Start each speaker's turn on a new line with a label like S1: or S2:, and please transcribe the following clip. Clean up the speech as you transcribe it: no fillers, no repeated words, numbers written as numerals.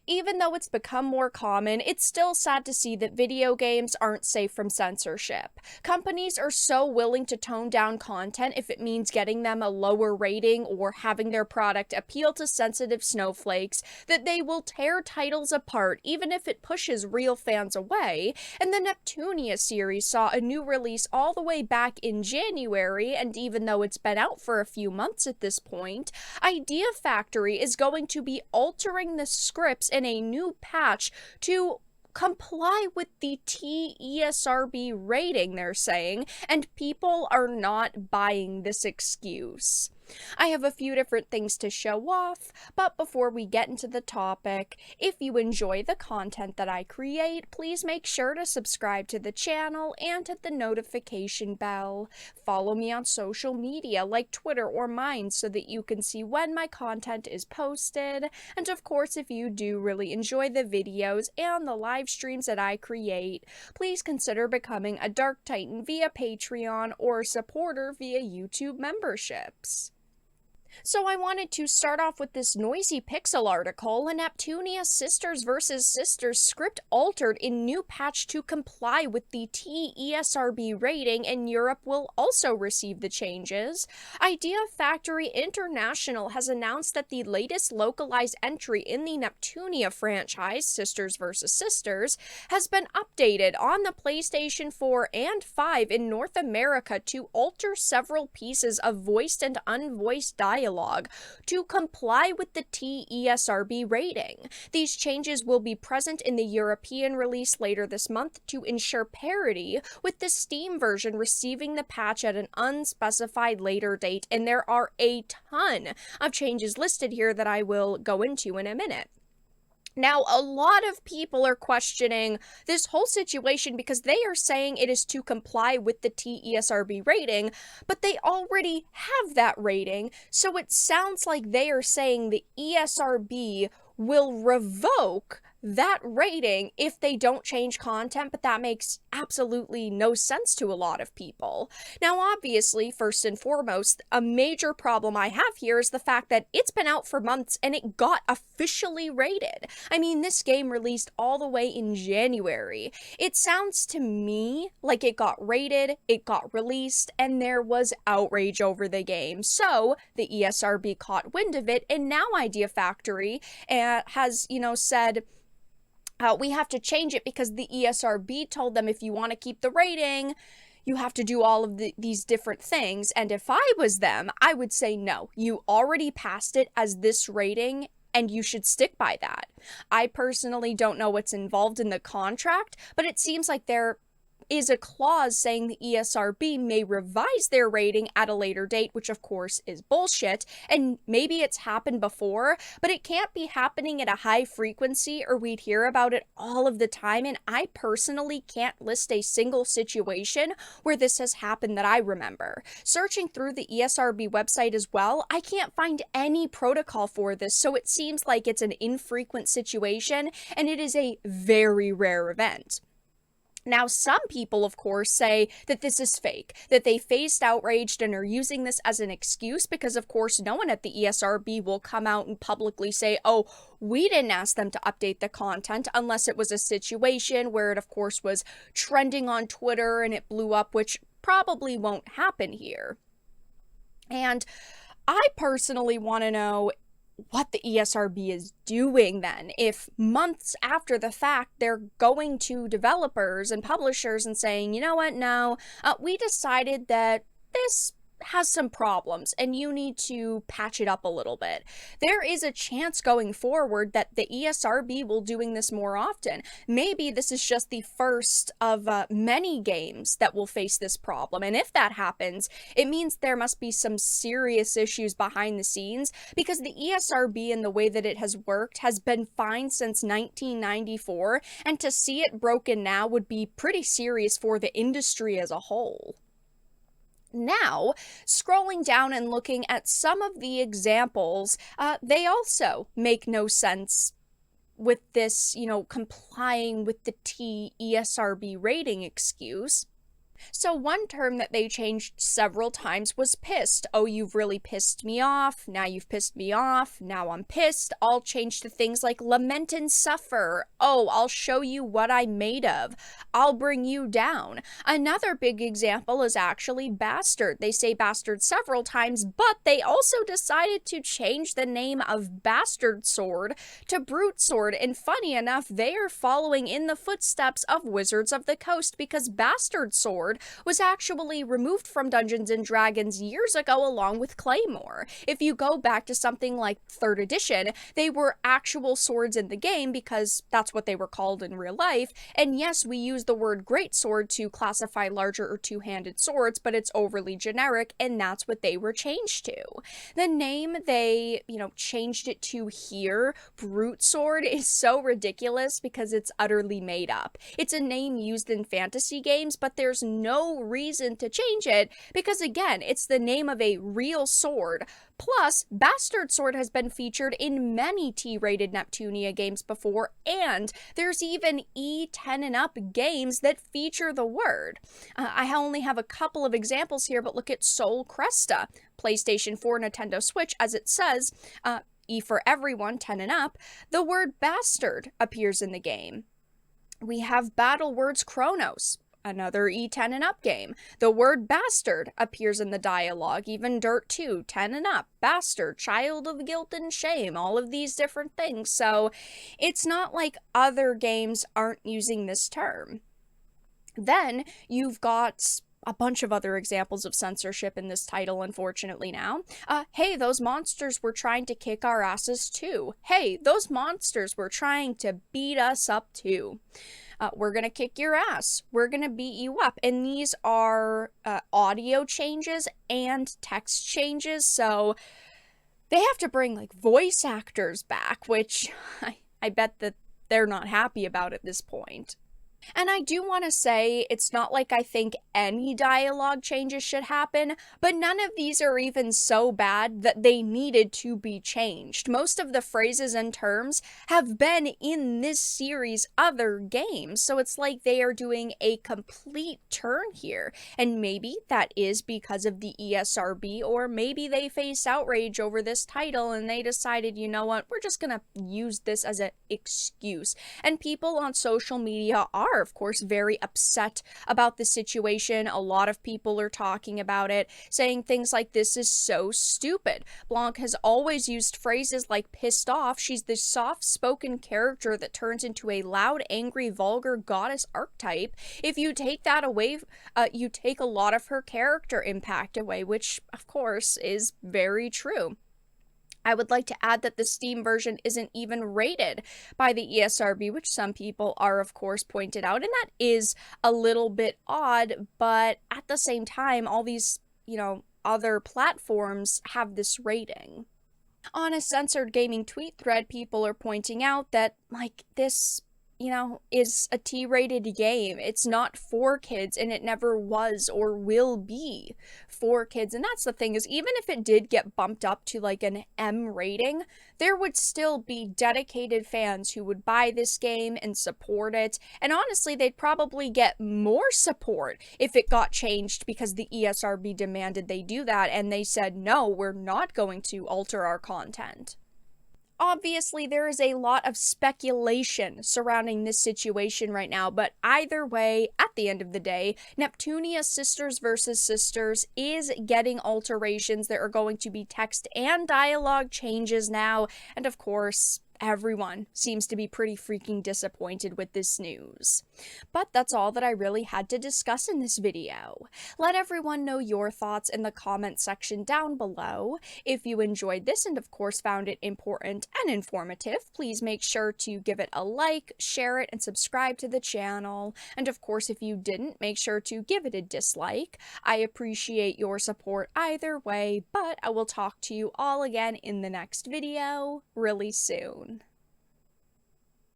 S1: Even though it's become more common, it's still sad to see that video games aren't safe from censorship. Companies are so willing to tone down content if it means getting them a lower rating or having their product appeal to sensitive snowflakes that they will tear titles apart even if it pushes real fans away. And the Neptunia series saw a new release all the way back in January, and even though it's been out for a few months at this point, Idea Factory is going to be altering the scripts in a new patch to comply with the ESRB rating, they're saying, and people are not buying this excuse. I have a few different things to show off, but before we get into the topic, if you enjoy the content that I create, please make sure to subscribe to the channel and hit the notification bell. Follow me on social media like Twitter or mine so that you can see when my content is posted. And of course, if you do really enjoy the videos and the live streams that I create, please consider becoming a Dark Titan via Patreon or a supporter via YouTube memberships. So I wanted to start off with this Noisy Pixel article. A Neptunia Sisters vs. Sisters script altered in new patch to comply with the ESRB rating, and Europe will also receive the changes. Idea Factory International has announced that the latest localized entry in the Neptunia franchise, Sisters vs. Sisters, has been updated on the PlayStation 4 and 5 in North America to alter several pieces of voiced and unvoiced dialogue to comply with the ESRB rating. These changes will be present in the European release later this month to ensure parity, with the Steam version receiving the patch at an unspecified later date, and there are a ton of changes listed here that I will go into in a minute. Now, a lot of people are questioning this whole situation because they are saying it is to comply with the ESRB rating, but they already have that rating, so it sounds like they are saying the ESRB will revoke that rating if they don't change content, but that makes absolutely no sense to a lot of people. Now, obviously, first and foremost, a major problem I have here is the fact that it's been out for months and it got officially rated. I mean, this game released all the way in January. It sounds to me like it got rated, it got released, and there was outrage over the game. So the ESRB caught wind of it, and now Idea Factory has, said, we have to change it because the ESRB told them if you want to keep the rating, you have to do all of these different things. And if I was them, I would say, no, you already passed it as this rating and you should stick by that. I personally don't know what's involved in the contract, but it seems like there is a clause saying the ESRB may revise their rating at a later date, which of course is bullshit, and maybe it's happened before, but it can't be happening at a high frequency or we'd hear about it all of the time, and I personally can't list a single situation where this has happened that I remember. Searching through the ESRB website as well, I can't find any protocol for this, so it seems like it's an infrequent situation, and it is a very rare event. Now, some people, of course, say that this is fake, that they faced outraged and are using this as an excuse because, of course, no one at the ESRB will come out and publicly say, oh, we didn't ask them to update the content unless it was a situation where it, of course, was trending on Twitter and it blew up, which probably won't happen here. And I personally want to know what the ESRB is doing then. If months after the fact they're going to developers and publishers and saying, you know what, no, we decided that this has some problems and you need to patch it up a little bit. There is a chance going forward that the ESRB will doing this more often. Maybe this is just the first of many games that will face this problem, and if that happens, it means there must be some serious issues behind the scenes, because the ESRB and the way that it has worked has been fine since 1994, and to see it broken now would be pretty serious for the industry as a whole. Now, scrolling down and looking at some of the examples, they also make no sense with this, complying with the ESRB rating excuse. So one term that they changed several times was pissed. Oh, you've really pissed me off. Now you've pissed me off. Now I'm pissed. All changed to things like lament and suffer. Oh, I'll show you what I'm made of. I'll bring you down. Another big example is actually bastard. They say bastard several times, but they also decided to change the name of bastard sword to brute sword. And funny enough, they are following in the footsteps of Wizards of the Coast, because bastard sword was actually removed from Dungeons and Dragons years ago along with Claymore. If you go back to something like 3rd edition, they were actual swords in the game because that's what they were called in real life. And yes, we use the word greatsword to classify larger or two-handed swords, but it's overly generic, and that's what they were changed to. The name they, changed it to here, brute sword, is so ridiculous because it's utterly made up. It's a name used in fantasy games, but there's no reason to change it because, again, it's the name of a real sword. Plus, Bastard Sword has been featured in many T-rated Neptunia games before, and there's even E10 and up games that feature the word. I only have a couple of examples here, but look at Sol Cresta, PlayStation 4, Nintendo Switch, as it says, E for everyone, 10 and up, the word bastard appears in the game. We have Battle Words Chronos, another E10 and up game. The word bastard appears in the dialogue, even Dirt 2, 10 and up, bastard, child of guilt and shame, all of these different things. So it's not like other games aren't using this term. Then you've got a bunch of other examples of censorship in this title, unfortunately, now. Hey, those monsters were trying to kick our asses too. Hey, those monsters were trying to beat us up too. We're going to kick your ass. We're going to beat you up. And these are audio changes and text changes, so they have to bring like voice actors back, which I bet that they're not happy about at this point. And I do want to say, it's not like I think any dialogue changes should happen, but none of these are even so bad that they needed to be changed. Most of the phrases and terms have been in this series' other games, so it's like they are doing a complete turn here. And maybe that is because of the ESRB, or maybe they faced outrage over this title and they decided, you know what, we're just gonna use this as an excuse. And people on social media are, of course, very upset about the situation. A lot of people are talking about it, saying things like, this is so stupid. Blanc has always used phrases like pissed off. She's the soft-spoken character that turns into a loud, angry, vulgar goddess archetype. If you take that away, you take a lot of her character impact away, which, of course, is very true. I would like to add that the Steam version isn't even rated by the ESRB, which some people are, of course, pointed out, and that is a little bit odd, but at the same time, all these, other platforms have this rating. On a censored gaming tweet thread, people are pointing out that, this is a T-rated game. It's not for kids, and it never was or will be for kids. And that's the thing, is even if it did get bumped up to like an M rating, there would still be dedicated fans who would buy this game and support it. And honestly, they'd probably get more support if it got changed, because the ESRB demanded they do that, and they said, no, we're not going to alter our content. Obviously, there is a lot of speculation surrounding this situation right now, but either way, at the end of the day, Neptunia Sisters vs. Sisters is getting alterations. There are going to be text and dialogue changes now, and of course, everyone seems to be pretty freaking disappointed with this news. But that's all that I really had to discuss in this video. Let everyone know your thoughts in the comment section down below. If you enjoyed this and of course found it important and informative, please make sure to give it a like, share it, and subscribe to the channel. And of course, if you didn't, make sure to give it a dislike. I appreciate your support either way, but I will talk to you all again in the next video really soon.